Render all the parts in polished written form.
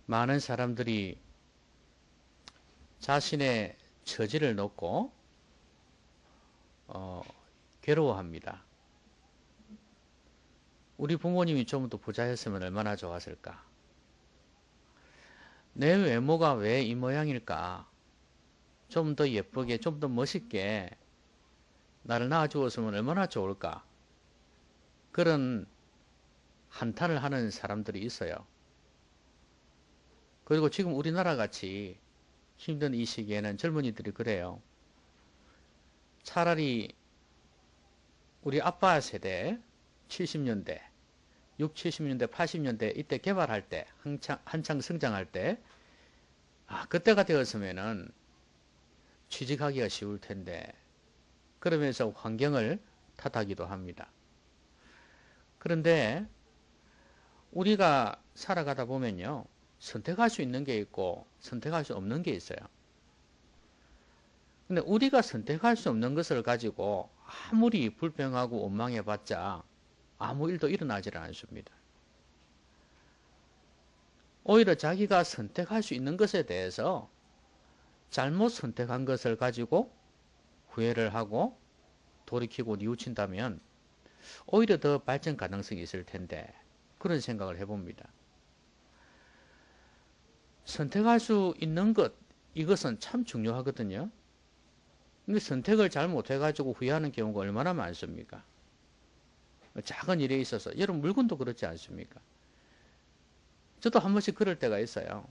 많은 사람들이 자신의 처지를 놓고 어, 괴로워합니다. 우리 부모님이 좀 더 부자였으면 얼마나 좋았을까? 내 외모가 왜 이 모양일까? 좀 더 예쁘게, 좀 더 멋있게 나를 낳아주었으면 얼마나 좋을까? 그런 한탄을 하는 사람들이 있어요. 그리고 지금 우리나라 같이 힘든 이 시기에는 젊은이들이 그래요. 차라리 우리 아빠 세대 70년대, 6, 70년대, 80년대 이때 개발할 때, 한창 성장할 때, 그때가 되었으면은 취직하기가 쉬울 텐데, 그러면서 환경을 탓하기도 합니다. 그런데 우리가 살아가다 보면요, 선택할 수 있는 게 있고 선택할 수 없는 게 있어요. 근데 우리가 선택할 수 없는 것을 가지고 아무리 불평하고 원망해봤자 아무 일도 일어나질 않습니다. 오히려 자기가 선택할 수 있는 것에 대해서 잘못 선택한 것을 가지고 후회를 하고 돌이키고 뉘우친다면 오히려 더 발전 가능성이 있을 텐데, 그런 생각을 해봅니다. 선택할 수 있는 것, 이것은 참 중요하거든요. 근데 선택을 잘 못해가지고 후회하는 경우가 얼마나 많습니까? 작은 일에 있어서. 여러분, 물건도 그렇지 않습니까? 저도 한 번씩 그럴 때가 있어요.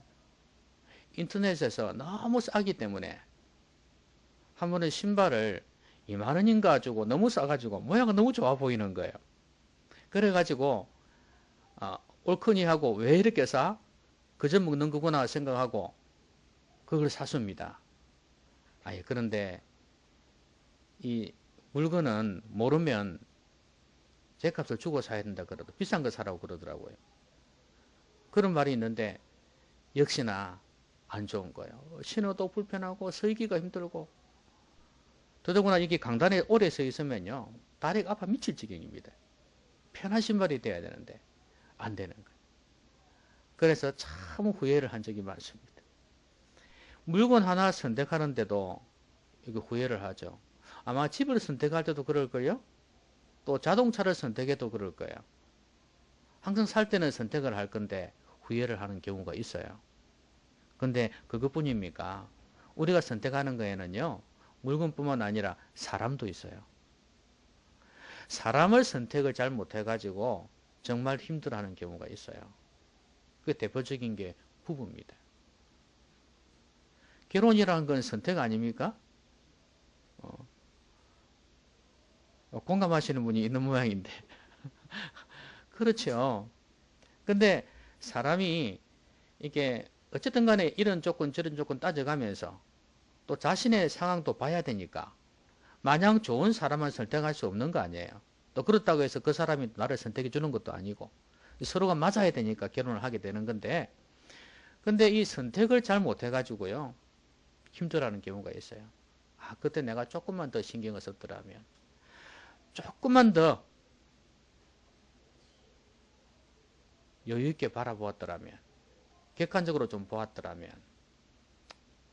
인터넷에서 너무 싸기 때문에 한 번은 신발을 2만 원인가 주고 너무 싸가지고 모양은 너무 좋아 보이는 거예요. 그래가지고 옳거니 하고 왜 이렇게 싸? 그저 먹는 거구나 생각하고 그걸 샀습니다. 그런데 이 물건은 모르면 제값을 주고 사야 된다 그러더라고요. 비싼 거 사라고 그러더라고요. 그런 말이 있는데 역시나 안 좋은 거예요. 신호도 불편하고 서기가 힘들고, 더더구나 이게 강단에 오래 서 있으면요, 다리가 아파 미칠 지경입니다. 편한 신발이 돼야 되는데 안 되는 거예요. 그래서 참 후회를 한 적이 많습니다. 물건 하나 선택하는데도 이거 후회를 하죠. 아마 집을 선택할 때도 그럴 거예요. 또 자동차를 선택해도 그럴 거예요. 항상 살 때는 선택을 할 건데 후회를 하는 경우가 있어요. 근데 그것뿐입니까? 우리가 선택하는 거에는요, 물건뿐만 아니라 사람도 있어요. 사람을 선택을 잘 못해가지고 정말 힘들어하는 경우가 있어요. 그 대표적인 게 부부입니다. 결혼이라는 건 선택 아닙니까? 공감하시는 분이 있는 모양인데. 그렇죠. 근데 사람이 이게 어쨌든 간에 이런 조건 저런 조건 따져가면서 또 자신의 상황도 봐야 되니까 마냥 좋은 사람만 선택할 수 없는 거 아니에요. 또 그렇다고 해서 그 사람이 나를 선택해 주는 것도 아니고 서로가 맞아야 되니까 결혼을 하게 되는 건데, 근데 이 선택을 잘 못해가지고요, 힘들어하는 경우가 있어요. 그때 내가 조금만 더 신경을 썼더라면, 조금만 더 여유 있게 바라보았더라면, 객관적으로 좀 보았더라면,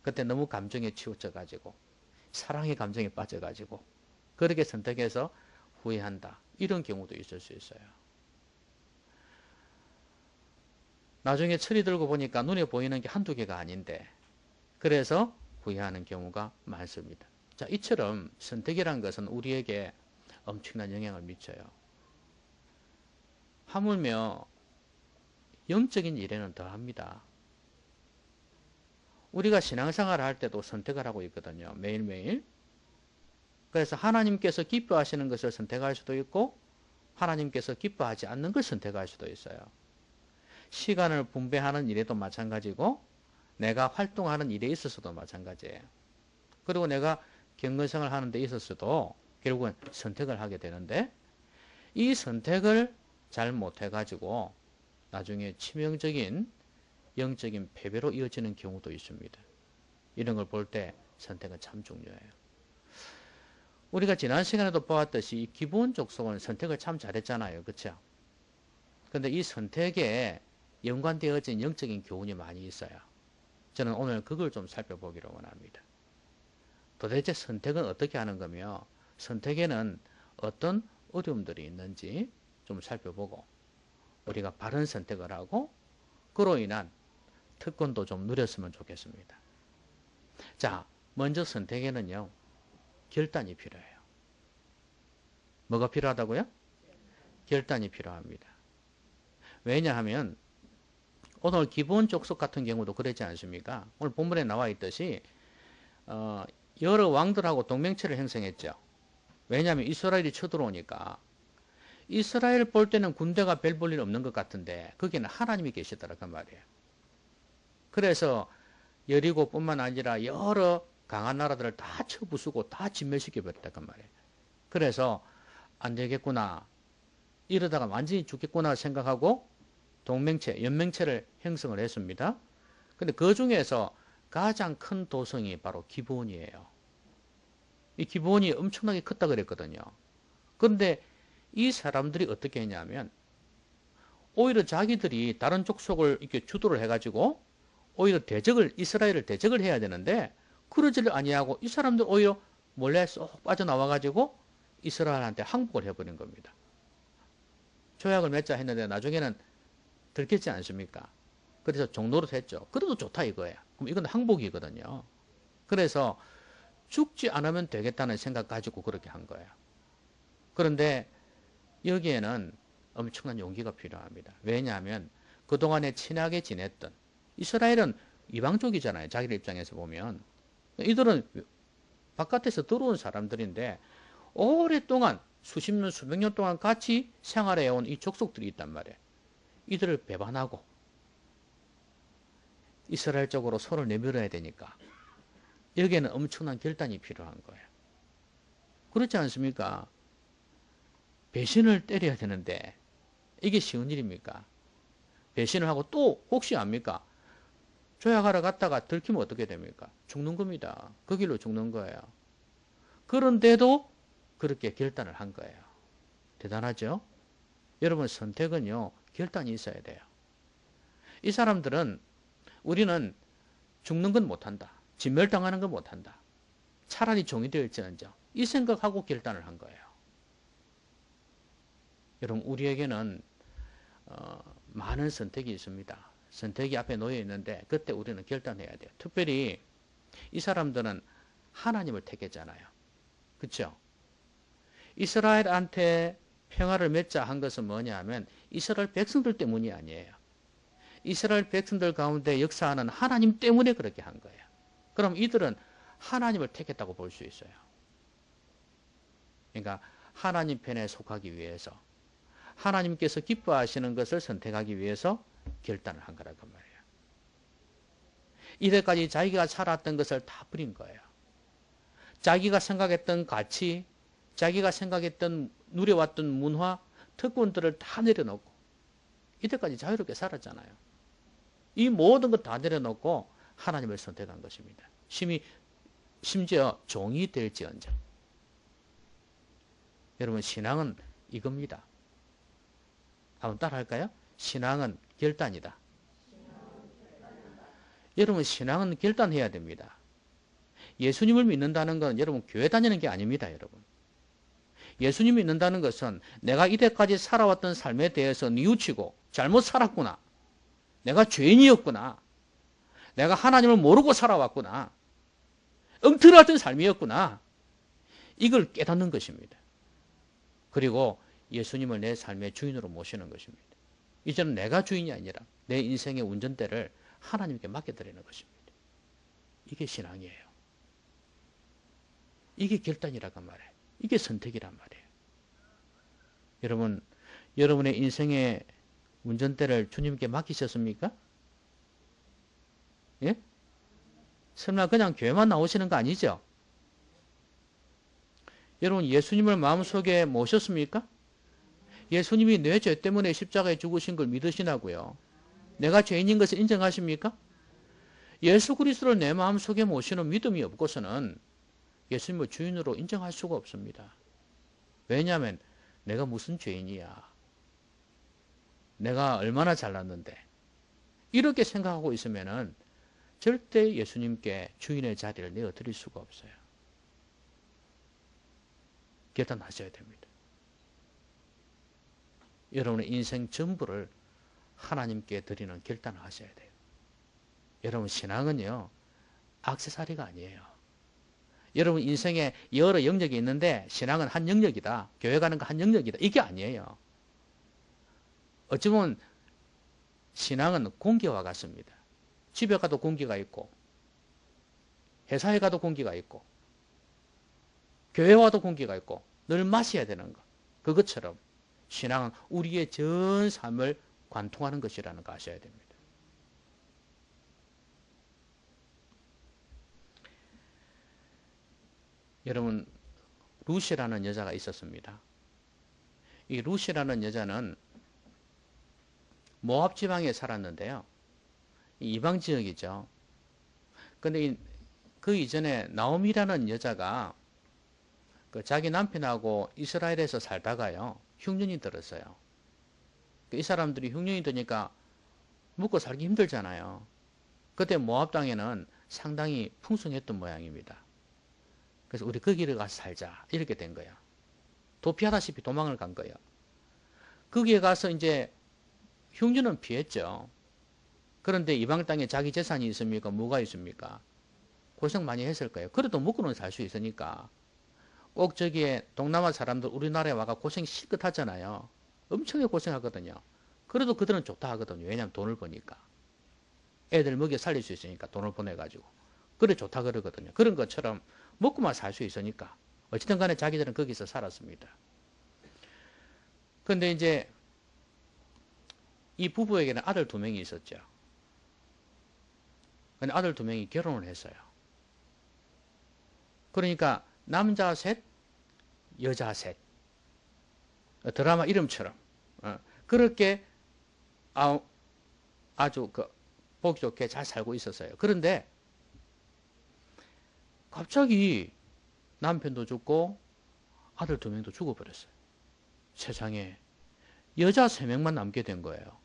그때 너무 감정에 치우쳐가지고 사랑의 감정에 빠져가지고 그렇게 선택해서 후회한다, 이런 경우도 있을 수 있어요. 나중에 철이 들고 보니까 눈에 보이는 게 한두 개가 아닌데, 그래서 후회하는 경우가 많습니다. 자, 이처럼 선택이란 것은 우리에게 엄청난 영향을 미쳐요. 하물며 영적인 일에는 더합니다. 우리가 신앙생활을 할 때도 선택을 하고 있거든요. 매일매일. 그래서 하나님께서 기뻐하시는 것을 선택할 수도 있고 하나님께서 기뻐하지 않는 걸 선택할 수도 있어요. 시간을 분배하는 일에도 마찬가지고 내가 활동하는 일에 있어서도 마찬가지예요. 그리고 내가 경건생활을 하는 데 있어서도 결국은 선택을 하게 되는데, 이 선택을 잘 못해가지고 나중에 치명적인 영적인 패배로 이어지는 경우도 있습니다. 이런 걸 볼 때 선택은 참 중요해요. 우리가 지난 시간에도 보았듯이 이 기본적 속은 선택을 참 잘했잖아요. 그렇죠? 근데 이 선택에 연관되어진 영적인 교훈이 많이 있어요. 저는 오늘 그걸 좀 살펴보기를 원합니다. 도대체 선택은 어떻게 하는 거며 선택에는 어떤 어려움들이 있는지 좀 살펴보고 우리가 바른 선택을 하고 그로 인한 특권도 좀 누렸으면 좋겠습니다. 자, 먼저 선택에는요, 결단이 필요해요. 뭐가 필요하다고요? 결단이 필요합니다. 왜냐하면 오늘 기본 족속 같은 경우도 그렇지 않습니까? 오늘 본문에 나와 있듯이 여러 왕들하고 동맹체를 형성했죠. 왜냐하면 이스라엘이 쳐들어오니까 이스라엘 볼 때는 군대가 별 볼 일 없는 것 같은데 거기는 하나님이 계시더라 그 말이에요. 그래서 여리고뿐만 아니라 여러 강한 나라들을 다 쳐부수고 다 진멸시켜 버렸다 그 말이에요. 그래서 안 되겠구나, 이러다가 완전히 죽겠구나 생각하고 동맹체, 연맹체를 형성을 했습니다. 근데 그 중에서 가장 큰 도성이 바로 기브온이에요. 이 기브온이 엄청나게 컸다 그랬거든요. 그런데 이 사람들이 어떻게 했냐면 오히려 자기들이 다른 족속을 이렇게 주도를 해가지고 오히려 이스라엘을 대적을 해야 되는데 그러지를 아니하고 이 사람들 오히려 몰래 쏙 빠져나와가지고 이스라엘한테 항복을 해버린 겁니다. 조약을 맺자 했는데 나중에는 들켰지 않습니까? 그래서 종노릇 했죠. 그래도 좋다 이거예요. 그럼 이건 항복이거든요. 그래서 죽지 않으면 되겠다는 생각 가지고 그렇게 한 거예요. 그런데 여기에는 엄청난 용기가 필요합니다. 왜냐하면 그동안에 친하게 지냈던 이스라엘은 이방족이잖아요. 자기들 입장에서 보면. 이들은 바깥에서 들어온 사람들인데 오랫동안 수십 년, 수백 년 동안 같이 생활해온 이 족속들이 있단 말이에요. 이들을 배반하고 이스라엘 쪽으로 손을 내밀어야 되니까 여기에는 엄청난 결단이 필요한 거예요. 그렇지 않습니까? 배신을 때려야 되는데 이게 쉬운 일입니까? 배신을 하고 또 혹시 압니까? 조약하러 갔다가 들키면 어떻게 됩니까? 죽는 겁니다. 그 길로 죽는 거예요. 그런데도 그렇게 결단을 한 거예요. 대단하죠? 여러분, 선택은요, 결단이 있어야 돼요. 이 사람들은 우리는 죽는 건 못한다. 진멸당하는 건 못한다. 차라리 종이 될지언정 이 생각하고 결단을 한 거예요. 여러분, 우리에게는 많은 선택이 있습니다. 선택이 앞에 놓여 있는데 그때 우리는 결단해야 돼요. 특별히 이 사람들은 하나님을 택했잖아요. 그렇죠? 이스라엘한테 평화를 맺자 한 것은 뭐냐 하면 이스라엘 백성들 때문이 아니에요. 이스라엘 백성들 가운데 역사하는 하나님 때문에 그렇게 한 거예요. 그럼 이들은 하나님을 택했다고 볼 수 있어요. 그러니까 하나님 편에 속하기 위해서 하나님께서 기뻐하시는 것을 선택하기 위해서 결단을 한 거라고 말이에요. 이때까지 자기가 살았던 것을 다 버린 거예요. 자기가 생각했던 가치, 자기가 생각했던 누려왔던 문화, 특권들을 다 내려놓고 이때까지 자유롭게 살았잖아요. 이 모든 것 다 내려놓고 하나님을 선택한 것입니다. 심지어 종이 될지언정. 여러분, 신앙은 이겁니다. 한번 따라 할까요? 신앙은 결단이다. 여러분, 신앙은 결단해야 됩니다. 예수님을 믿는다는 건 여러분 교회 다니는 게 아닙니다, 여러분. 예수님 믿는다는 것은 내가 이때까지 살아왔던 삶에 대해서 뉘우치고 잘못 살았구나. 내가 죄인이었구나. 내가 하나님을 모르고 살아왔구나. 엉터리였던 삶이었구나. 이걸 깨닫는 것입니다. 그리고 예수님을 내 삶의 주인으로 모시는 것입니다. 이제는 내가 주인이 아니라 내 인생의 운전대를 하나님께 맡겨드리는 것입니다. 이게 신앙이에요. 이게 결단이라고 말해요. 이게 선택이란 말이에요. 여러분, 여러분의 인생의 운전대를 주님께 맡기셨습니까? 예? 설마 그냥 교회만 나오시는 거 아니죠? 여러분, 예수님을 마음속에 모셨습니까? 예수님이 내 죄 때문에 십자가에 죽으신 걸 믿으시나고요? 내가 죄인인 것을 인정하십니까? 예수 그리스도를 내 마음속에 모시는 믿음이 없고서는 예수님을 주인으로 인정할 수가 없습니다. 왜냐하면 내가 무슨 죄인이야. 내가 얼마나 잘났는데. 이렇게 생각하고 있으면은 절대 예수님께 주인의 자리를 내어드릴 수가 없어요. 결단하셔야 됩니다. 여러분의 인생 전부를 하나님께 드리는 결단을 하셔야 돼요. 여러분 신앙은요, 액세서리가 아니에요. 여러분 인생에 여러 영역이 있는데 신앙은 한 영역이다. 교회 가는 거 한 영역이다. 이게 아니에요. 어찌 보면 신앙은 공기와 같습니다. 집에 가도 공기가 있고 회사에 가도 공기가 있고 교회 와도 공기가 있고 늘 마셔야 되는 것. 그것처럼 신앙은 우리의 전 삶을 관통하는 것이라는 거 아셔야 됩니다. 여러분 루시라는 여자가 있었습니다. 이 루시라는 여자는 모압 지방에 살았는데요. 이방 지역이죠. 근데 그 이전에 나오미라는 여자가 그 자기 남편하고 이스라엘에서 살다가요. 흉년이 들었어요. 이 사람들이 흉년이 드니까 먹고 살기 힘들잖아요. 그때 모압 땅에는 상당히 풍성했던 모양입니다. 그래서 우리 거기를 가서 살자 이렇게 된 거야. 도피하다시피 도망을 간 거예요. 거기에 가서 이제 흉년은 피했죠. 그런데 이방 땅에 자기 재산이 있습니까? 뭐가 있습니까? 고생 많이 했을 거예요. 그래도 먹고는 살 수 있으니까. 꼭 저기에 동남아 사람들 우리나라에 와가 고생 실컷 하잖아요. 엄청나게 고생하거든요. 그래도 그들은 좋다 하거든요. 왜냐하면 돈을 버니까. 애들 먹여 살릴 수 있으니까 돈을 보내가지고. 그래 좋다 그러거든요. 그런 것처럼 먹고만 살 수 있으니까. 어쨌든 간에 자기들은 거기서 살았습니다. 근데 이제 이 부부에게는 아들 2명이 있었죠. 근데 아들 2명이 결혼을 했어요. 그러니까 남자 셋, 여자 셋. 드라마 이름처럼. 그렇게 아주 보기 좋게 잘 살고 있었어요. 그런데 갑자기 남편도 죽고 아들 2명도 죽어버렸어요. 세상에 여자 3명만 남게 된 거예요.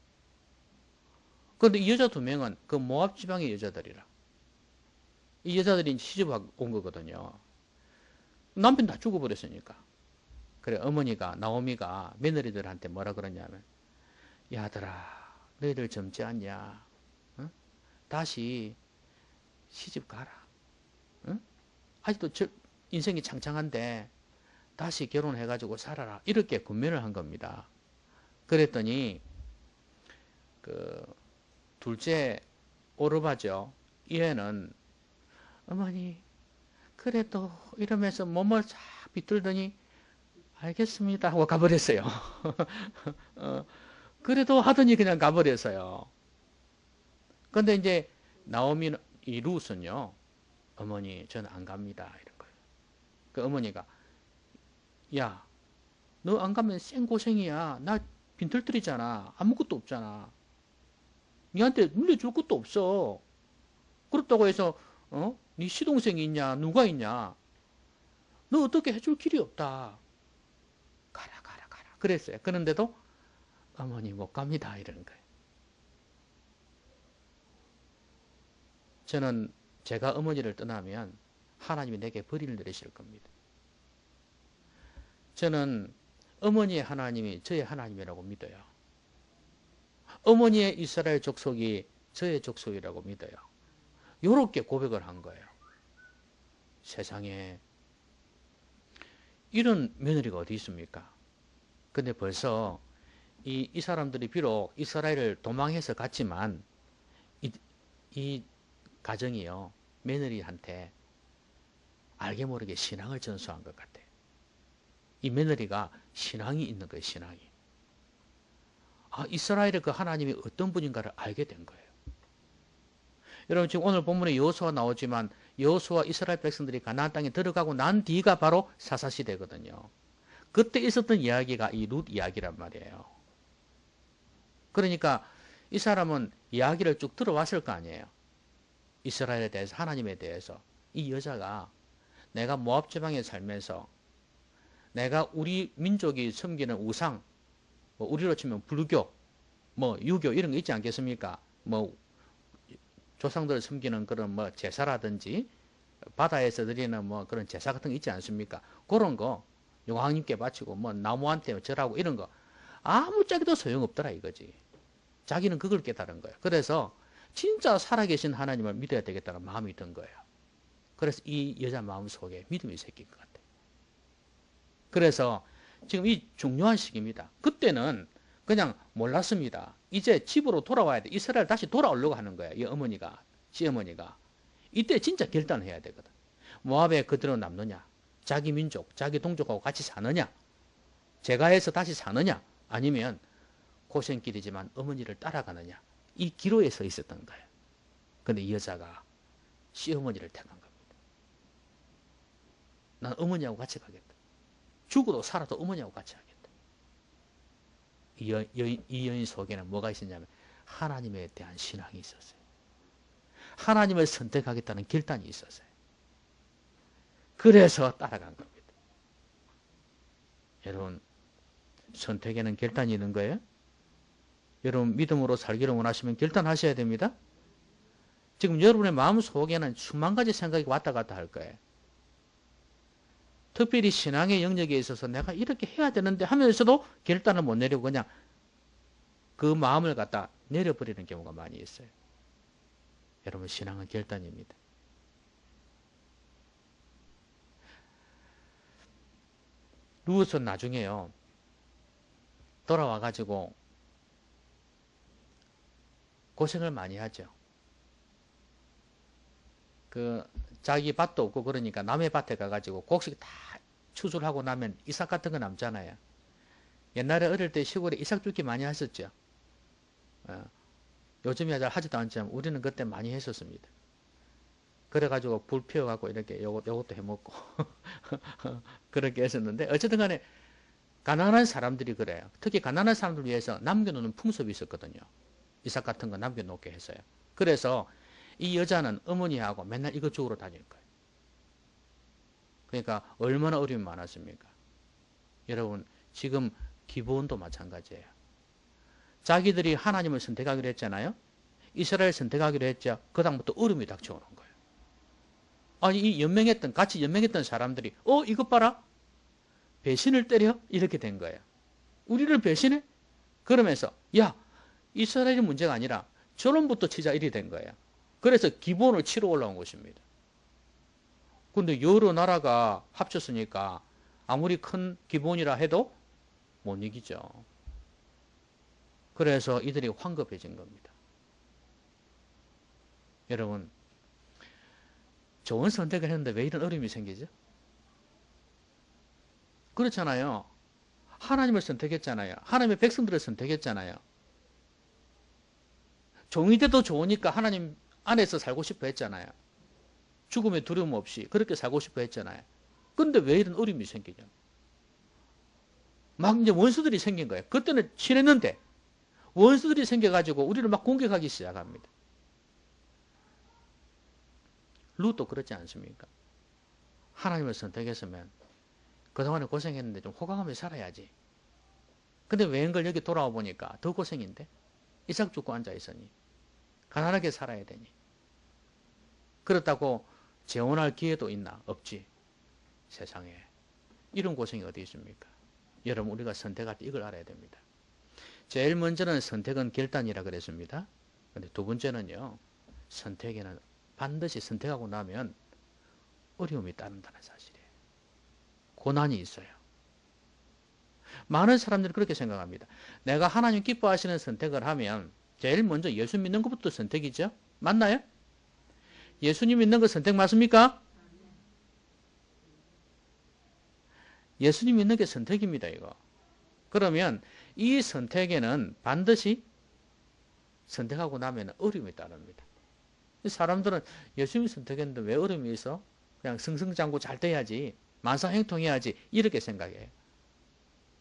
그런데 이 여자 2명은 그 모압 지방의 여자들이라. 이 여자들이 시집 온 거거든요. 남편 다 죽어버렸으니까. 그래 어머니가 나오미가 며느리들한테 뭐라 그러냐면 야들아 너희들 젊지 않냐? 어? 다시 시집 가라. 어? 아직도 인생이 창창한데 다시 결혼해가지고 살아라. 이렇게 권면을 한 겁니다. 그랬더니 그 둘째 오르바죠. 이 애는 어머니 그래도 이러면서 몸을 싹 비틀더니 알겠습니다 하고 가버렸어요. 그래도 하더니 그냥 가버렸어요. 근데 이제 나오미 이 룻은요. 어머니 저는 안 갑니다. 이런 거예요. 그 어머니가 야 너 안 가면 생고생이야. 나 빈털터리잖아. 아무것도 없잖아. 니한테 물려줄 것도 없어. 그렇다고 해서 네 시동생이 있냐? 누가 있냐? 너 어떻게 해줄 길이 없다. 가라 가라 가라. 그랬어요. 그런데도 어머니 못 갑니다. 이러는 거예요. 저는 제가 어머니를 떠나면 하나님이 내게 벌을 내리실 겁니다. 저는 어머니의 하나님이 저의 하나님이라고 믿어요. 어머니의 이스라엘 족속이 저의 족속이라고 믿어요. 이렇게 고백을 한 거예요. 세상에 이런 며느리가 어디 있습니까? 근데 벌써 이 사람들이 비록 이스라엘을 도망해서 갔지만 이 가정이요 며느리한테 알게 모르게 신앙을 전수한 것 같아요. 이 며느리가 신앙이 있는 거예요. 신앙이. 이스라엘의 그 하나님이 어떤 분인가를 알게 된 거예요. 여러분 지금 오늘 본문에 여호수아 나오지만 여호수아 이스라엘 백성들이 가나안 땅에 들어가고 난 뒤가 바로 사사시대거든요. 그때 있었던 이야기가 이 룻 이야기란 말이에요. 그러니까 이 사람은 이야기를 쭉 들어왔을 거 아니에요. 이스라엘에 대해서 하나님에 대해서 이 여자가 내가 모압 지방에 살면서 내가 우리 민족이 섬기는 우상 뭐 우리로 치면 불교 뭐 유교 이런 거 있지 않겠습니까? 뭐 조상들을 섬기는 그런 뭐 제사라든지 바다에서 드리는 뭐 그런 제사 같은 거 있지 않습니까? 그런 거 용왕님께 바치고 뭐 나무한테 절하고 이런 거 아무짝에도 소용없더라 이거지. 자기는 그걸 깨달은 거예요. 그래서 진짜 살아계신 하나님을 믿어야 되겠다는 마음이 든 거예요. 그래서 이 여자 마음속에 믿음이 생긴 것 같아요. 그래서 지금 이 중요한 시기입니다. 그때는 그냥 몰랐습니다. 이제 집으로 돌아와야 돼. 이스라엘 다시 돌아오려고 하는 거예요. 이 어머니가, 시어머니가. 이때 진짜 결단해야 되거든. 모압에 그대로 남느냐, 자기 민족, 자기 동족하고 같이 사느냐, 제가해서 다시 사느냐, 아니면 고생길이지만 어머니를 따라가느냐, 이 기로에 서 있었던 거예요. 근데 이 여자가 시어머니를 택한 겁니다. 난 어머니하고 같이 가겠다. 죽어도 살아도 어머니하고 같이 하겠다. 이 여인 속에는 뭐가 있었냐면 하나님에 대한 신앙이 있었어요. 하나님을 선택하겠다는 결단이 있었어요. 그래서 따라간 겁니다. 여러분, 선택에는 결단이 있는 거예요. 여러분, 믿음으로 살기를 원하시면 결단하셔야 됩니다. 지금 여러분의 마음속에는 수만 가지 생각이 왔다 갔다 할 거예요. 특별히 신앙의 영역에 있어서 내가 이렇게 해야 되는데 하면서도 결단을 못 내리고 그냥 그 마음을 갖다 내려버리는 경우가 많이 있어요. 여러분, 신앙은 결단입니다. 룻은 나중에요, 돌아와가지고 고생을 많이 하죠. 자기 밭도 없고 그러니까 남의 밭에 가가지고 곡식 다 추수하고 나면 이삭 같은 거 남잖아요. 옛날에 어릴 때 시골에 이삭 줍기 많이 하셨죠. 요즘에 잘 하지도 않지만 우리는 그때 많이 했었습니다. 그래가지고 불 피워갖고 이렇게 요것도 해먹고 그렇게 했었는데, 어쨌든 간에 가난한 사람들이 그래요. 특히 가난한 사람들 위해서 남겨놓는 풍습이 있었거든요. 이삭 같은 거 남겨놓게 했어요. 그래서 이 여자는 어머니하고 맨날 이거 주우러 다닐 거예요. 그러니까 얼마나 어려움이 많았습니까? 여러분, 지금 기브온도 마찬가지예요. 자기들이 하나님을 선택하기로 했잖아요. 이스라엘 선택하기로 했죠. 그 다음부터 어려움이 닥쳐오는 거예요. 아니, 같이 연맹했던 사람들이 이것 봐라, 배신을 때려? 이렇게 된 거예요. 우리를 배신해? 그러면서 야, 이스라엘이 문제가 아니라 저놈부터 치자, 이리 된 거예요. 그래서 기본을 치러 올라온 것입니다. 근데 여러 나라가 합쳤으니까 아무리 큰 기본이라 해도 못 이기죠. 그래서 이들이 황급해진 겁니다. 여러분, 좋은 선택을 했는데 왜 이런 어려움이 생기죠? 그렇잖아요. 하나님을 선택했잖아요. 하나님의 백성들을 선택했잖아요. 종이 돼도 좋으니까 하나님 안에서 살고 싶어 했잖아요. 죽음의 두려움 없이 그렇게 살고 싶어 했잖아요. 근데 왜 이런 어려움이 생기냐? 막 이제 원수들이 생긴 거예요. 그때는 친했는데 원수들이 생겨가지고 우리를 막 공격하기 시작합니다. 룻도 그렇지 않습니까? 하나님을 선택했으면 그동안에 고생했는데 좀 호강하며 살아야지. 근데 웬걸 여기 돌아와 보니까 더 고생인데? 이삭 죽고 앉아있으니 가난하게 살아야 되니. 그렇다고 재혼할 기회도 있나? 없지. 세상에. 이런 고생이 어디 있습니까? 여러분, 우리가 선택할 때 이걸 알아야 됩니다. 제일 먼저는 선택은 결단이라 그랬습니다. 근데 두 번째는요, 선택에는 반드시 선택하고 나면 어려움이 따른다는 사실이에요. 고난이 있어요. 많은 사람들이 그렇게 생각합니다. 내가 하나님 기뻐하시는 선택을 하면 제일 먼저 예수 믿는 것부터 선택이죠. 맞나요? 예수님 믿는 거 선택 맞습니까? 예수님 믿는 게 선택입니다, 이거. 그러면 이 선택에는 반드시 선택하고 나면 어려움이 따릅니다. 사람들은 예수님 선택했는데 왜 어려움이 있어? 그냥 승승장구 잘 돼야지, 만사형통해야지, 이렇게 생각해요.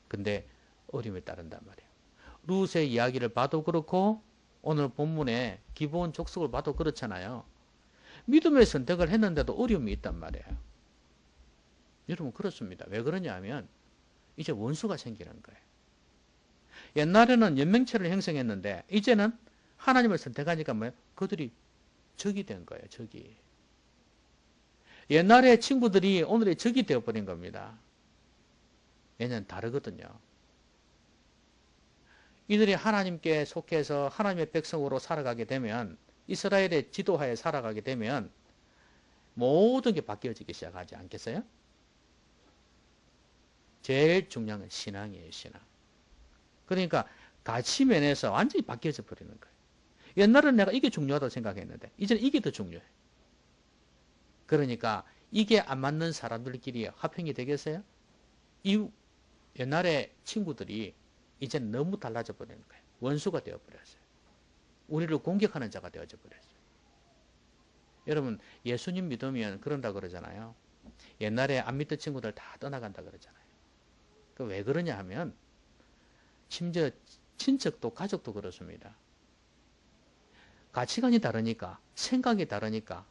근데 어려움이 따른단 말이에요. 룻의 이야기를 봐도 그렇고 오늘 본문의 기본 족속을 봐도 그렇잖아요. 믿음의 선택을 했는데도 어려움이 있단 말이에요. 여러분, 그렇습니다. 왜 그러냐면 이제 원수가 생기는 거예요. 옛날에는 연맹체를 형성했는데 이제는 하나님을 선택하니까 뭐예요? 그들이 적이 된 거예요. 적이. 옛날에 친구들이 오늘의 적이 되어버린 겁니다. 얘는 다르거든요. 이들이 하나님께 속해서 하나님의 백성으로 살아가게 되면, 이스라엘의 지도하에 살아가게 되면 모든 게 바뀌어지기 시작하지 않겠어요? 제일 중요한 건 신앙이에요. 신앙. 그러니까 가치 면에서 완전히 바뀌어져 버리는 거예요. 옛날은 내가 이게 중요하다고 생각했는데 이제는 이게 더 중요해. 그러니까 이게 안 맞는 사람들끼리 화평이 되겠어요? 이 옛날에 친구들이 이제는 너무 달라져 버리는 거예요. 원수가 되어버렸어요. 우리를 공격하는 자가 되어져 버렸어요. 여러분, 예수님 믿으면 그런다 그러잖아요. 옛날에 안 믿던 친구들 다 떠나간다 그러잖아요. 왜 그러냐 하면 심지어 친척도 가족도 그렇습니다. 가치관이 다르니까, 생각이 다르니까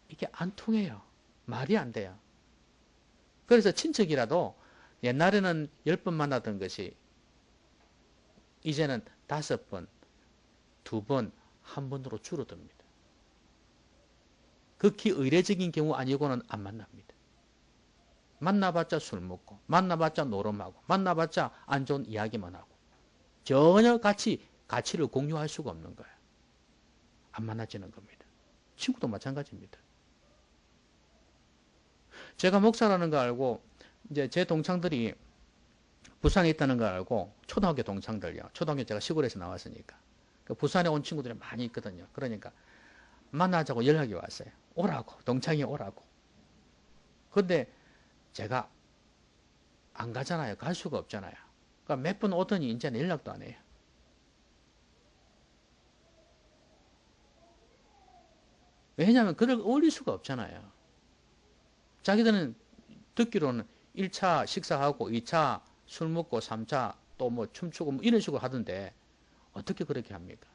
이게 안 통해요. 말이 안 돼요. 그래서 친척이라도 옛날에는 10번 만나던 것이 이제는 5번, 2번, 1번으로 줄어듭니다. 극히 의례적인 경우 아니고는 안 만납니다. 만나봤자 술 먹고, 만나봤자 노름하고, 만나봤자 안 좋은 이야기만 하고, 전혀 가치를 공유할 수가 없는 거예요. 안 만나지는 겁니다. 친구도 마찬가지입니다. 제가 목사라는 거 알고, 이제 제 동창들이 부산에 있다는 걸 알고, 초등학교 동창들요. 초등학교 제가 시골에서 나왔으니까. 부산에 온 친구들이 많이 있거든요. 그러니까 만나자고 연락이 왔어요. 오라고, 동창이 오라고. 근데 제가 안 가잖아요. 갈 수가 없잖아요. 그러니까 몇 번 오더니 이제는 연락도 안 해요. 왜냐하면 그들 어울릴 수가 없잖아요. 자기들은 듣기로는 1차 식사하고 2차 술 먹고 3차 또 뭐 춤추고 뭐 이런 식으로 하던데 어떻게 그렇게 합니까?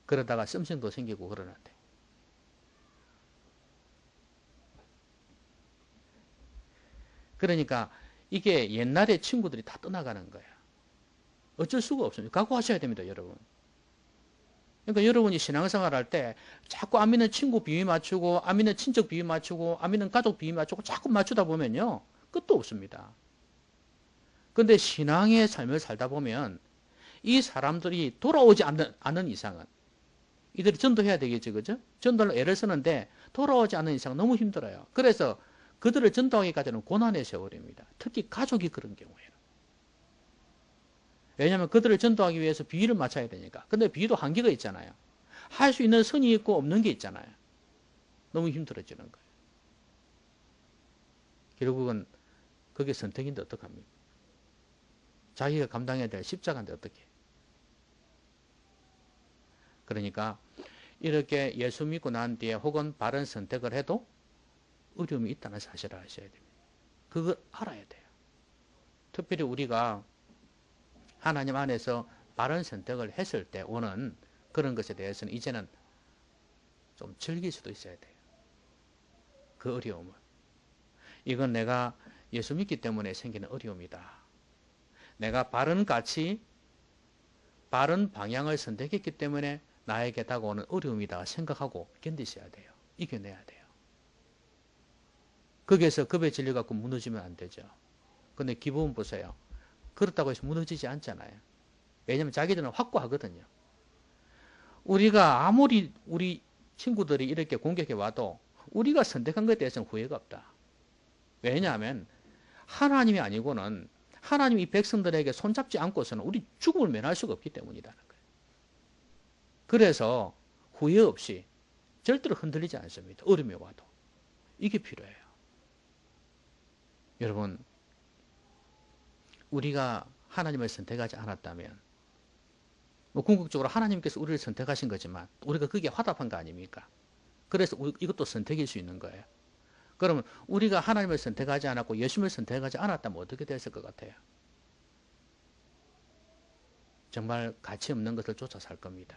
그러다가 씀씀도 생기고 그러는데. 그러니까 이게 옛날에 친구들이 다 떠나가는 거예요. 어쩔 수가 없습니다. 각오하셔야 됩니다, 여러분. 그러니까 여러분이 신앙생활 할 때 자꾸 안 믿는 친구 비위 맞추고, 안 믿는 친척 비위 맞추고, 안 믿는 가족 비위 맞추고 자꾸 맞추다 보면요. 끝도 없습니다. 근데 신앙의 삶을 살다 보면 이 사람들이 돌아오지 않는 이상은, 이들이 전도해야 되겠죠, 그죠? 전도를 애를 쓰는데 돌아오지 않는 이상 너무 힘들어요. 그래서 그들을 전도하기까지는 고난의 세월입니다. 특히 가족이 그런 경우에는. 왜냐하면 그들을 전도하기 위해서 비위를 맞춰야 되니까. 근데 비위도 한계가 있잖아요. 할 수 있는 선이 있고 없는 게 있잖아요. 너무 힘들어지는 거예요. 결국은 그게 선택인데 어떡합니까? 자기가 감당해야 될 십자가인데 어떻게? 그러니까 이렇게 예수 믿고 난 뒤에 혹은 바른 선택을 해도 어려움이 있다는 사실을 아셔야 됩니다. 그걸 알아야 돼요. 특별히 우리가 하나님 안에서 바른 선택을 했을 때 오는 그런 것에 대해서는 이제는 좀 즐길 수도 있어야 돼요. 그 어려움을. 이건 내가 예수 믿기 때문에 생기는 어려움이다. 내가 바른 가치, 바른 방향을 선택했기 때문에 나에게 다가오는 어려움이다 생각하고 견디셔야 돼요. 이겨내야 돼요. 거기에서 겁에 질려갖고 무너지면 안 되죠. 근데 기분 보세요. 그렇다고 해서 무너지지 않잖아요. 왜냐면 자기들은 확고하거든요. 우리가 아무리 우리 친구들이 이렇게 공격해 와도 우리가 선택한 것에 대해서는 후회가 없다. 왜냐하면 하나님이 아니고는 하나님 이 백성들에게 손잡지 않고서는 우리 죽음을 면할 수가 없기 때문이라는 거예요. 그래서 후회 없이 절대로 흔들리지 않습니다. 어려움이 와도. 이게 필요해요. 여러분, 우리가 하나님을 선택하지 않았다면, 뭐 궁극적으로 하나님께서 우리를 선택하신 거지만 우리가 그게 화답한 거 아닙니까? 그래서 이것도 선택일 수 있는 거예요. 그러면 우리가 하나님을 선택하지 않았고 예수님을 선택하지 않았다면 어떻게 됐을 것 같아요? 정말 가치 없는 것을 쫓아 살 겁니다.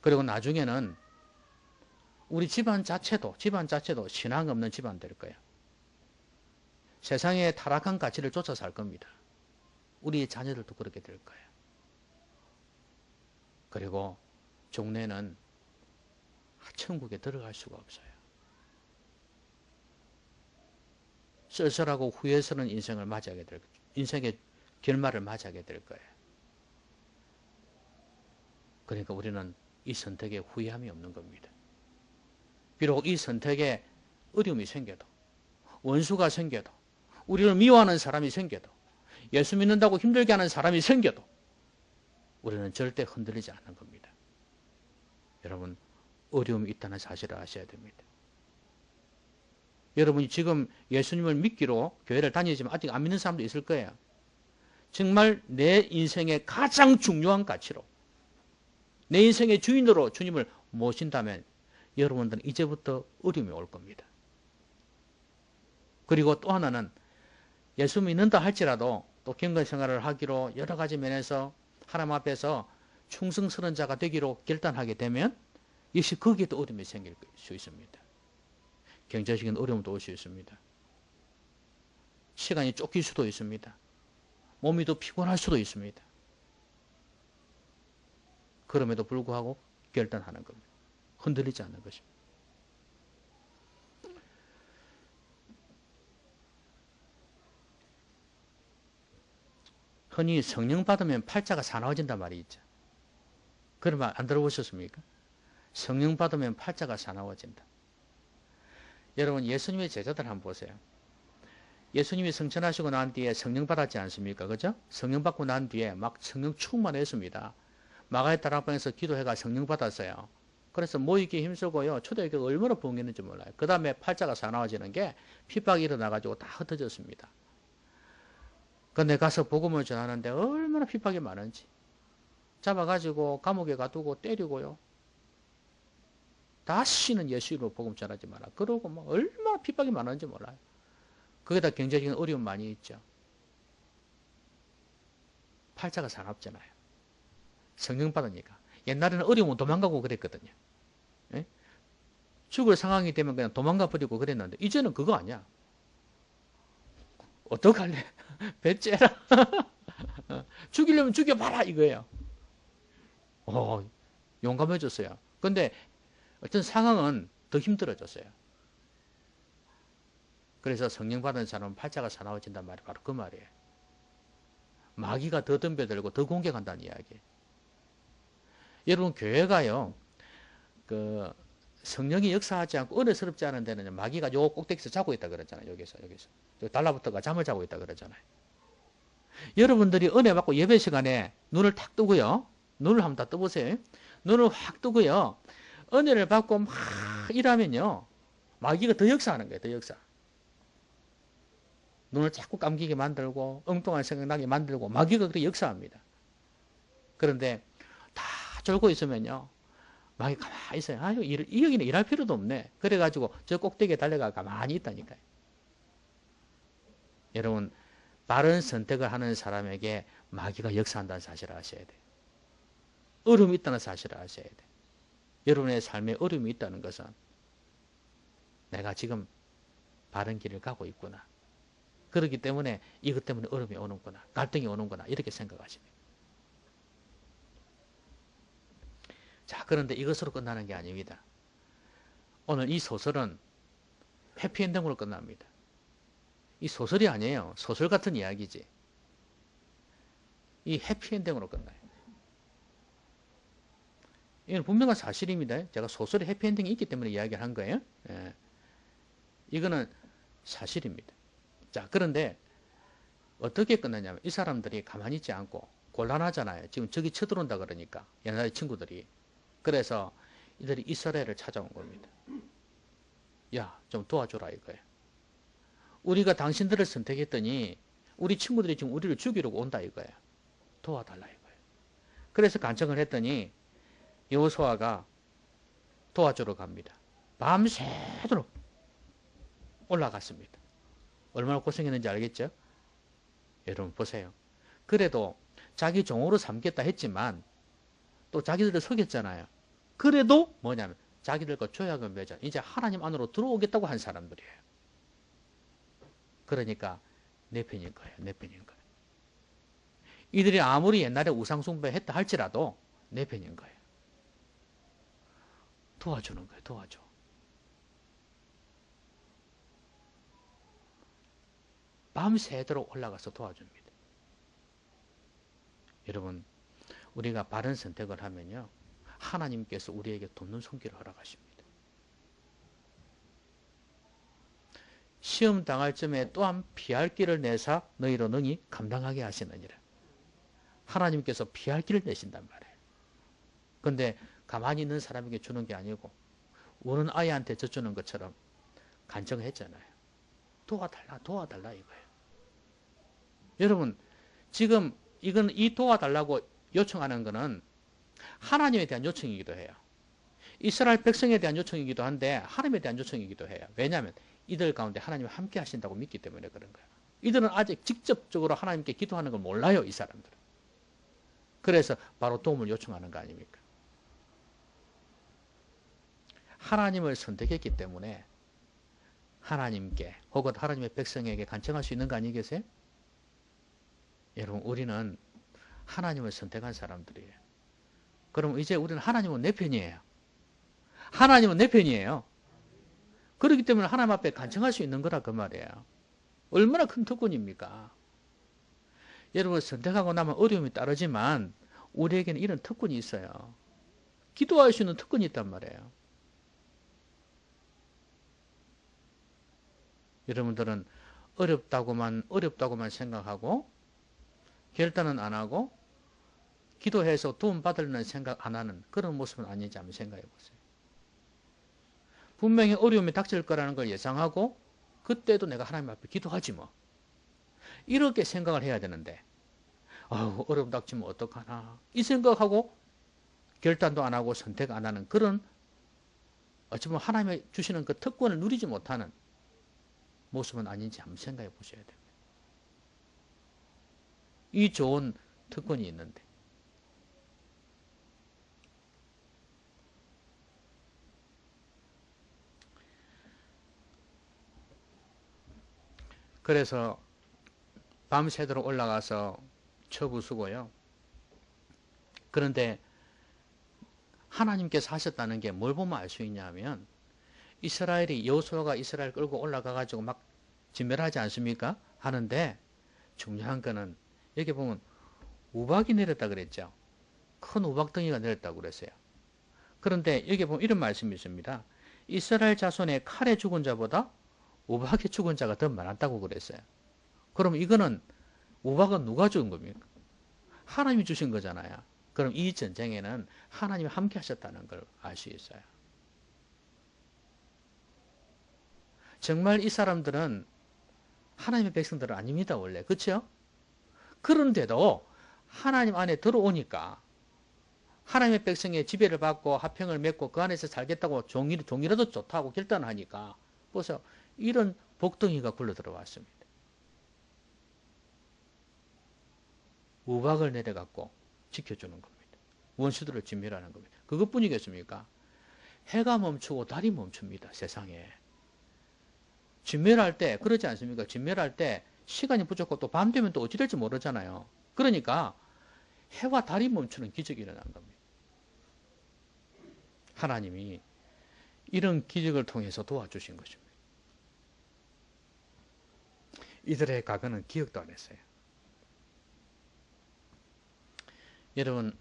그리고 나중에는 우리 집안 자체도 신앙 없는 집안 될 거예요. 세상의 타락한 가치를 쫓아 살 겁니다. 우리 자녀들도 그렇게 될 거예요. 그리고 종래는 천국에 들어갈 수가 없어요. 쓸쓸하고 후회스러운 인생을 맞이하게 될 거예요. 인생의 결말을 맞이하게 될 거예요. 그러니까 우리는 이 선택에 후회함이 없는 겁니다. 비록 이 선택에 어려움이 생겨도, 원수가 생겨도, 우리를 미워하는 사람이 생겨도, 예수 믿는다고 힘들게 하는 사람이 생겨도 우리는 절대 흔들리지 않는 겁니다. 여러분, 어려움이 있다는 사실을 아셔야 됩니다. 여러분이 지금 예수님을 믿기로 교회를 다니지만 아직 안 믿는 사람도 있을 거예요. 정말 내 인생의 가장 중요한 가치로, 내 인생의 주인으로 주님을 모신다면 여러분들은 이제부터 어려움이 올 겁니다. 그리고 또 하나는 예수 믿는다 할지라도 또 경건 생활을 하기로 여러 가지 면에서 하나님 앞에서 충성스러운 자가 되기로 결단하게 되면 역시 거기에 또 어려움이 생길 수 있습니다. 경제적인 어려움도 올 수 있습니다. 시간이 쫓길 수도 있습니다. 몸이 더 피곤할 수도 있습니다. 그럼에도 불구하고 결단하는 겁니다. 흔들리지 않는 것입니다. 흔히 성령 받으면 팔자가 사나워진단 말이 있죠. 그런 말 안 들어보셨습니까? 성령 받으면 팔자가 사나워진다. 여러분, 예수님의 제자들 한번 보세요. 예수님이 성천하시고 난 뒤에 성령 받았지 않습니까? 그죠? 성령 받고 난 뒤에 막 성령 충만했습니다. 마가의 다락방에서 기도해가 성령 받았어요. 그래서 모이기에 힘쓰고요. 초대교회가 얼마나 부흥했는지 몰라요. 그 다음에 팔자가 사나워지는 게 핍박이 일어나가지고 다 흩어졌습니다. 근데 가서 복음을 전하는데 얼마나 핍박이 많은지. 잡아가지고 감옥에 가두고 때리고요. 다시는 예수 이름으로 복음 전하지 마라. 그러고 뭐 얼마나 핍박이 많은지 몰라요. 거기다 경제적인 어려움 많이 있죠. 팔자가 사납잖아요. 성령 받으니까. 옛날에는 어려우면 도망가고 그랬거든요. 예? 죽을 상황이 되면 그냥 도망가 버리고 그랬는데 이제는 그거 아니야. 어떡할래? 배째라. 죽이려면 죽여봐라 이거예요. 용감해졌어요. 근데 어떤 상황은 더 힘들어졌어요. 그래서 성령 받은 사람은 팔자가 사나워진단 말이 바로 그 말이에요. 마귀가 더 덤벼들고 더 공격한다는 이야기예요. 여러분, 교회가요, 성령이 역사하지 않고 은혜스럽지 않은 데는 마귀가 요 꼭대기에서 자고 있다 그러잖아요. 여기서. 달라붙어가 잠을 자고 있다 그러잖아요. 여러분들이 은혜 받고 예배 시간에 눈을 탁 뜨고요. 눈을 한번 다 떠보세요. 눈을 확 뜨고요. 은혜를 받고 막 일하면요. 마귀가 더 역사하는 거예요. 더 역사. 눈을 자꾸 감기게 만들고 엉뚱한 생각 나게 만들고 마귀가 그렇게 역사합니다. 그런데 다 졸고 있으면요. 마귀 가만히 있어요. 여기는 일할 필요도 없네. 그래가지고 저 꼭대기에 달려가 가만히 있다니까요. 여러분, 바른 선택을 하는 사람에게 마귀가 역사한다는 사실을 아셔야 돼요. 어려움이 있다는 사실을 아셔야 돼요. 여러분의 삶에 어려움이 있다는 것은 내가 지금 바른 길을 가고 있구나. 그렇기 때문에 이것 때문에 어려움이 오는구나. 갈등이 오는구나. 이렇게 생각하십니다. 자, 그런데 이것으로 끝나는 게 아닙니다. 오늘 이 소설은 해피엔딩으로 끝납니다. 이 소설이 아니에요. 소설 같은 이야기지. 이 해피엔딩으로 끝나요. 이건 분명한 사실입니다. 제가 소설에 해피엔딩이 있기 때문에 이야기를 한 거예요. 예. 이거는 사실입니다. 자, 그런데 어떻게 끝나냐면 이 사람들이 가만히 있지 않고 곤란하잖아요. 지금 적이 쳐들어온다 그러니까 옛날에 친구들이. 그래서 이들이 이스라엘을 찾아온 겁니다. 야, 좀 도와줘라 이거예요. 우리가 당신들을 선택했더니 우리 친구들이 지금 우리를 죽이려고 온다 이거예요. 도와달라 이거예요. 그래서 간청을 했더니 여호수아가 도와주러 갑니다. 밤새도록 올라갔습니다. 얼마나 고생했는지 알겠죠? 여러분 보세요. 그래도 자기 종으로 삼겠다 했지만 또 자기들을 속였잖아요. 그래도 뭐냐면 자기들과 조약을 맺어 이제 하나님 안으로 들어오겠다고 한 사람들이에요. 그러니까 내 편인 거예요. 내 편인 거예요. 이들이 아무리 옛날에 우상숭배했다 할지라도 내 편인 거예요. 도와주는 거예요. 도와줘. 밤새도록 올라가서 도와줍니다. 여러분, 우리가 바른 선택을 하면요, 하나님께서 우리에게 돕는 손길을 허락하십니다. 시험 당할 쯤에 또한 피할 길을 내사 너희로 능히 감당하게 하시느니라. 하나님께서 피할 길을 내신단 말이에요. 근데 가만히 있는 사람에게 주는 게 아니고 우는 아이한테 젖주는 것처럼 간청했잖아요. 도와달라, 도와달라 이거예요. 여러분, 지금 이 도와달라고 요청하는 것은 하나님에 대한 요청이기도 해요. 이스라엘 백성에 대한 요청이기도 한데 하나님에 대한 요청이기도 해요. 왜냐하면 이들 가운데 하나님이 함께 하신다고 믿기 때문에 그런 거예요. 이들은 아직 직접적으로 하나님께 기도하는 걸 몰라요, 이 사람들은. 그래서 바로 도움을 요청하는 거 아닙니까? 하나님을 선택했기 때문에 하나님께 혹은 하나님의 백성에게 간청할 수 있는 거 아니겠어요? 여러분, 우리는 하나님을 선택한 사람들이에요. 그럼 이제 우리는 하나님은 내 편이에요. 하나님은 내 편이에요. 그렇기 때문에 하나님 앞에 간청할 수 있는 거라 그 말이에요. 얼마나 큰 특권입니까? 여러분, 선택하고 나면 어려움이 따르지만 우리에게는 이런 특권이 있어요. 기도할 수 있는 특권이 있단 말이에요. 여러분들은 어렵다고만 생각하고 결단은 안 하고 기도해서 도움 받으려는 생각 안 하는 그런 모습은 아닌지 한번 생각해 보세요. 분명히 어려움이 닥칠 거라는 걸 예상하고 그때도 내가 하나님 앞에 기도하지 뭐. 이렇게 생각을 해야 되는데 어려움 닥치면 어떡하나 이 생각하고 결단도 안 하고 선택 안 하는 그런 어찌 보면 하나님이 주시는 그 특권을 누리지 못하는 모습은 아닌지 한번 생각해 보셔야 됩니다. 이 좋은 특권이 있는데 그래서 밤새도록 올라가서 쳐부수고요. 그런데 하나님께서 하셨다는 게 뭘 보면 알 수 있냐면 이스라엘이 여호수아가 이스라엘 끌고 올라가 가지고 막 진멸하지 않습니까? 하는데 중요한 거는 여기 보면 우박이 내렸다 그랬죠. 큰 우박덩이가 내렸다고 그랬어요. 그런데 여기 보면 이런 말씀이 있습니다. 이스라엘 자손의 칼에 죽은 자보다 우박에 죽은 자가 더 많았다고 그랬어요. 그럼 이거는 우박은 누가 죽은 겁니까? 하나님이 주신 거잖아요. 그럼 이 전쟁에는 하나님이 함께 하셨다는 걸 알 수 있어요. 정말 이 사람들은 하나님의 백성들은 아닙니다, 원래. 그렇죠? 그런데도 하나님 안에 들어오니까 하나님의 백성의 지배를 받고 화평을 맺고 그 안에서 살겠다고 종이라도 좋다고 결단하니까 벌써 이런 복덩이가 굴러 들어왔습니다. 우박을 내려갖고 지켜주는 겁니다. 원수들을 진멸하는 겁니다. 그것뿐이겠습니까? 해가 멈추고 달이 멈춥니다. 세상에. 진멸할 때 그러지 않습니까? 진멸할 때 시간이 부족하고 또 밤 되면 또 어찌 될지 모르잖아요. 그러니까 해와 달이 멈추는 기적이 일어난 겁니다. 하나님이 이런 기적을 통해서 도와주신 것입니다. 이들의 과거는 기억도 안 했어요. 여러분,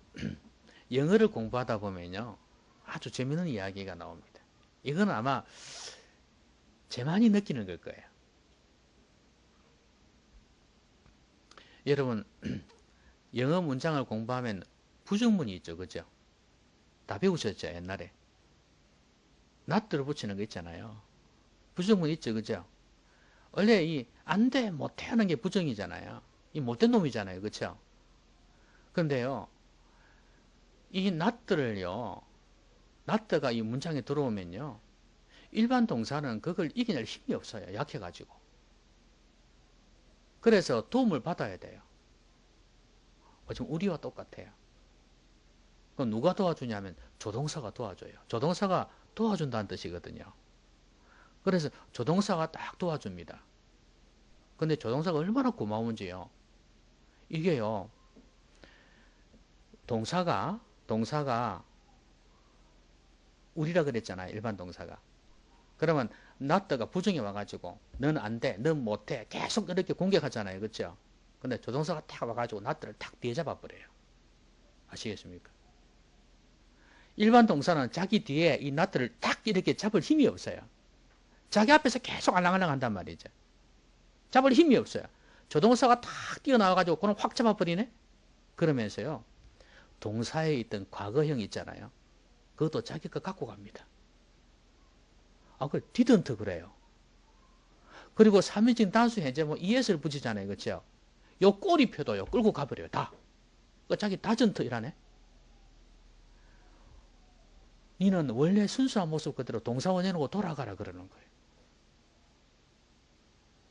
영어를 공부하다 보면요, 아주 재미있는 이야기가 나옵니다. 이건 아마 제만이 느끼는 걸 거예요. 여러분, 영어 문장을 공부하면 부정문이 있죠, 그죠? 다 배우셨죠, 옛날에? not를 붙이는 거 있잖아요. 부정문 있죠, 그죠? 원래 이 안 돼, 못해 하는 게 부정이잖아요. 이 못된 놈이잖아요, 그죠? 근데요, 이 not들을요, not가 이 문장에 들어오면요, 일반 동사는 그걸 이겨낼 힘이 없어요. 약해가지고. 그래서 도움을 받아야 돼요. 지금 우리와 똑같아요. 그럼 누가 도와주냐면 조동사가 도와줘요. 조동사가 도와준다는 뜻이거든요. 그래서 조동사가 딱 도와줍니다. 근데 조동사가 얼마나 고마운지요. 이게요, 동사가 동사가 우리라 그랬잖아요. 일반 동사가. 그러면 not가 부정이 와가지고 넌 안 돼, 넌 못해 계속 이렇게 공격하잖아요. 그렇죠? 근데 조동사가 딱 와가지고 not를 탁 뒤에 잡아버려요. 아시겠습니까? 일반 동사는 자기 뒤에 이 not를 딱 이렇게 잡을 힘이 없어요. 자기 앞에서 계속 알랑알랑 한단 말이죠. 잡을 힘이 없어요. 조동사가 탁 뛰어나와가지고 그걸 확 잡아버리네? 그러면서요. 동사에 있던 과거형 있잖아요. 그것도 자기 거 갖고 갑니다. 그걸 didn't 그래요. 그리고 3인칭 단수 현재 뭐 es를 붙이잖아요. 그렇죠? 요 꼬리표도요. 끌고 가버려요. 다. 자기 doesn't 이라네. 니는 원래 순수한 모습 그대로 동사원형으로 돌아가라 그러는 거예요.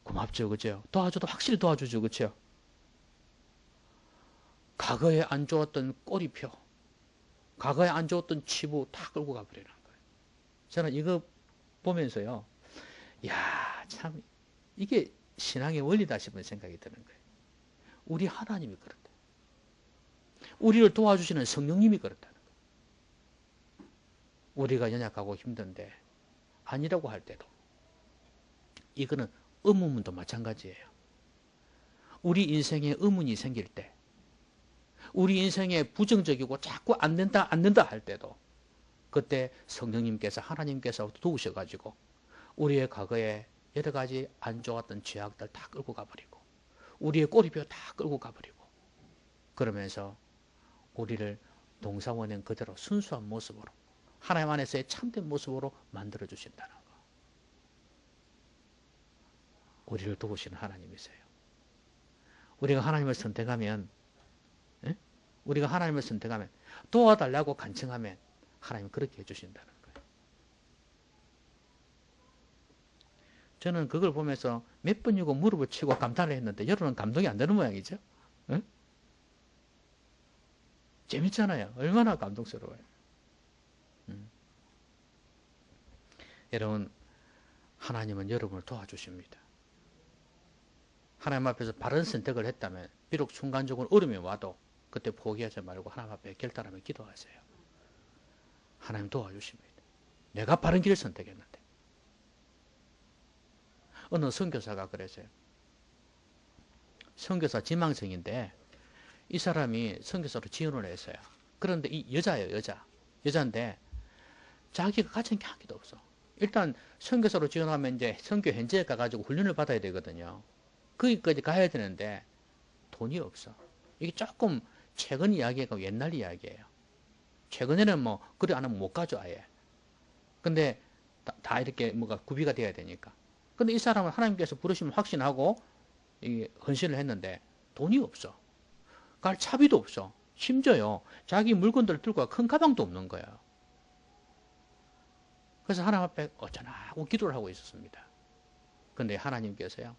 고맙죠. 그죠? 도와줘도 확실히 도와주죠. 그죠? 과거에 안 좋았던 꼬리표, 과거에 안 좋았던 치부 다 끌고 가버리는 거예요. 저는 이거 보면서요. 야, 참 이게 신앙의 원리다 싶은 생각이 드는 거예요. 우리 하나님이 그렇다. 우리를 도와주시는 성령님이 그렇다는 거예요. 우리가 연약하고 힘든데 아니라고 할 때도 이거는 의문문도 마찬가지예요. 우리 인생에 의문이 생길 때, 우리 인생에 부정적이고 자꾸 안 된다 할 때도 그때 성령님께서 하나님께서 도우셔가지고 우리의 과거에 여러 가지 안 좋았던 죄악들 다 끌고 가버리고 우리의 꼬리표 다 끌고 가버리고 그러면서 우리를 동사원형 그대로 순수한 모습으로 하나님 안에서의 참된 모습으로 만들어 주신다는 거. 우리를 도우시는 하나님이세요. 우리가 하나님을 선택하면 우리가 하나님을 선택하면 도와달라고 간청하면 하나님 그렇게 해주신다는 거예요. 저는 그걸 보면서 몇 번이고 무릎을 치고 감탄을 했는데 여러분은 감동이 안 되는 모양이죠. 응? 재밌잖아요. 얼마나 감동스러워요. 여러분, 하나님은 여러분을 도와주십니다. 하나님 앞에서 바른 선택을 했다면 비록 순간적으로 어려움이 와도 그때 포기하지 말고 하나님 앞에 결단하며 기도하세요. 하나님 도와주십니다. 내가 바른 길을 선택했는데. 어느 선교사가 그랬어요. 선교사 지망생인데 이 사람이 선교사로 지원을 했어요. 그런데 이 여자예요. 여자인데 자기가 가진 게 한 개도 없어. 일단 선교사로 지원하면 이제 선교 현지에 가가지고 훈련을 받아야 되거든요. 거기까지 가야 되는데 돈이 없어. 이게 조금 최근 이야기가 옛날 이야기예요. 최근에는 뭐 그래 안 하면 못 가죠 아예. 근데 다 이렇게 뭐가 구비가 돼야 되니까. 근데 이 사람은 하나님께서 부르심을 확신하고 헌신을 했는데 돈이 없어. 갈 차비도 없어. 심지어요 자기 물건들을 들고 큰 가방도 없는 거예요. 그래서 하나님 앞에 어쩌나 하고 기도를 하고 있었습니다. 근데 하나님께서요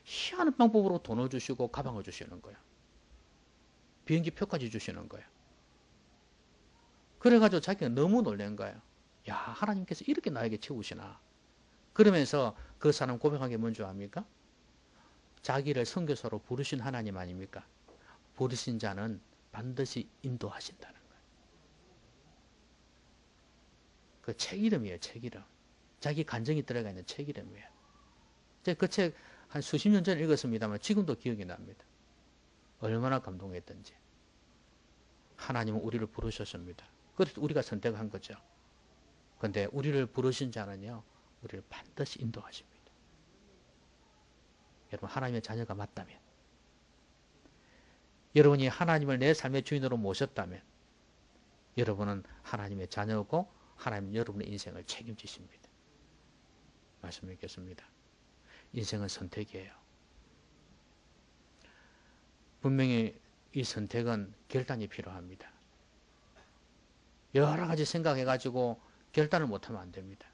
희한한 방법으로 돈을 주시고 가방을 주시는 거예요. 비행기 표까지 주시는 거예요. 그래가지고 자기가 너무 놀란 거예요. 야, 하나님께서 이렇게 나에게 채우시나. 그러면서 그 사람 고백한 게 뭔지 압니까? 자기를 선교사로 부르신 하나님 아닙니까? 부르신 자는 반드시 인도하신다는 거예요. 그 책 이름이에요. 책 이름. 자기 간증이 들어가 있는 책 이름이에요. 제가 그 책 한 수십 년 전에 읽었습니다만 지금도 기억이 납니다. 얼마나 감동했던지. 하나님은 우리를 부르셨습니다. 그래서 우리가 선택한 거죠. 그런데 우리를 부르신 자는요. 우리를 반드시 인도하십니다. 여러분 하나님의 자녀가 맞다면 여러분이 하나님을 내 삶의 주인으로 모셨다면 여러분은 하나님의 자녀고 하나님은 여러분의 인생을 책임지십니다. 말씀 읽겠습니다. 인생은 선택이에요. 분명히 이 선택은 결단이 필요합니다. 여러 가지 생각해가지고 결단을 못하면 안 됩니다.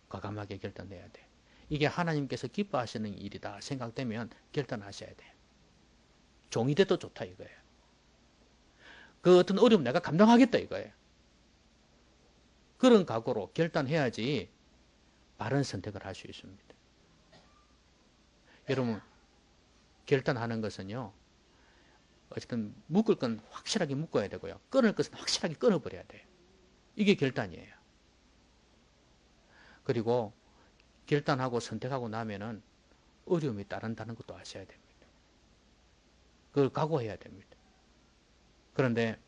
과감하게 결단해야 돼. 이게 하나님께서 기뻐하시는 일이다 생각되면 결단하셔야 돼요. 종이 돼도 좋다 이거예요. 그 어떤 어려움 내가 감당하겠다 이거예요. 그런 각오로 결단해야지 바른 선택을 할 수 있습니다. 여러분 결단하는 것은요. 어쨌든 묶을 건 확실하게 묶어야 되고요. 끊을 것은 확실하게 끊어버려야 돼요. 이게 결단이에요. 그리고 결단하고 선택하고 나면은 어려움이 따른다는 것도 아셔야 됩니다. 그걸 각오해야 됩니다. 그런데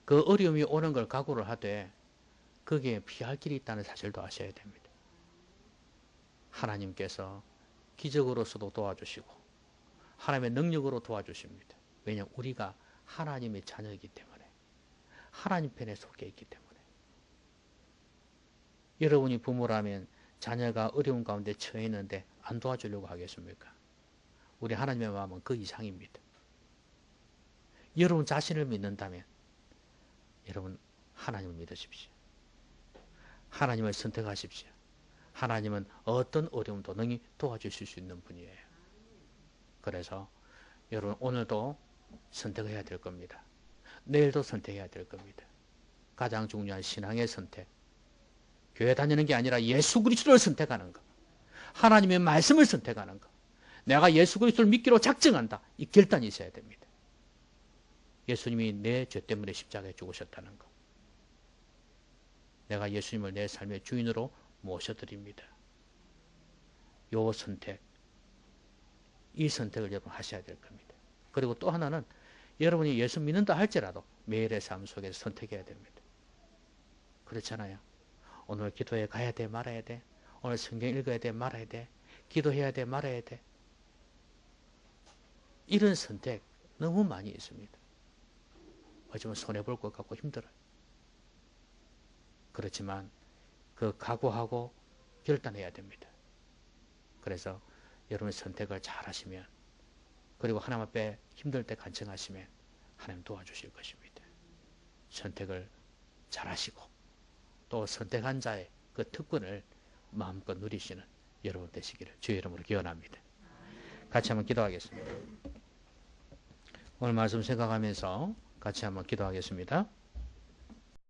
그 어려움이 오는 걸 각오를 하되 거기에 피할 길이 있다는 사실도 아셔야 됩니다. 하나님께서 기적으로서도 도와주시고 하나님의 능력으로 도와주십니다. 왜냐하면 우리가 하나님의 자녀이기 때문에 하나님 편에 속해 있기 때문에 여러분이 부모라면 자녀가 어려운 가운데 처해 있는데 안 도와주려고 하겠습니까? 우리 하나님의 마음은 그 이상입니다. 여러분 자신을 믿는다면 여러분 하나님을 믿으십시오. 하나님을 선택하십시오. 하나님은 어떤 어려움도 능히 도와주실 수 있는 분이에요. 그래서 여러분 오늘도 선택해야 될 겁니다. 내일도 선택해야 될 겁니다. 가장 중요한 신앙의 선택. 교회 다니는 게 아니라 예수 그리스도를 선택하는 것. 하나님의 말씀을 선택하는 것. 내가 예수 그리스도를 믿기로 작정한다. 이 결단이 있어야 됩니다. 예수님이 내 죄 때문에 십자가에 죽으셨다는 것. 내가 예수님을 내 삶의 주인으로 모셔드립니다. 요 선택, 이 선택을 여러분 하셔야 될 겁니다. 그리고 또 하나는 여러분이 예수 믿는다 할지라도 매일의 삶 속에서 선택해야 됩니다. 그렇잖아요. 오늘 기도에 가야 돼 말아야 돼. 오늘 성경 읽어야 돼 말아야 돼. 기도해야 돼 말아야 돼. 이런 선택 너무 많이 있습니다. 어쩌면 손해볼 것 같고 힘들어요. 그렇지만 그 각오하고 결단해야 됩니다. 그래서 여러분의 선택을 잘 하시면 그리고 하나님 앞에 힘들 때 간청하시면 하나님 도와주실 것입니다. 선택을 잘 하시고 또 선택한 자의 그 특권을 마음껏 누리시는 여러분 되시기를 주의 이름으로 기원합니다. 같이 한번 기도하겠습니다. 오늘 말씀 생각하면서 같이 한번 기도하겠습니다.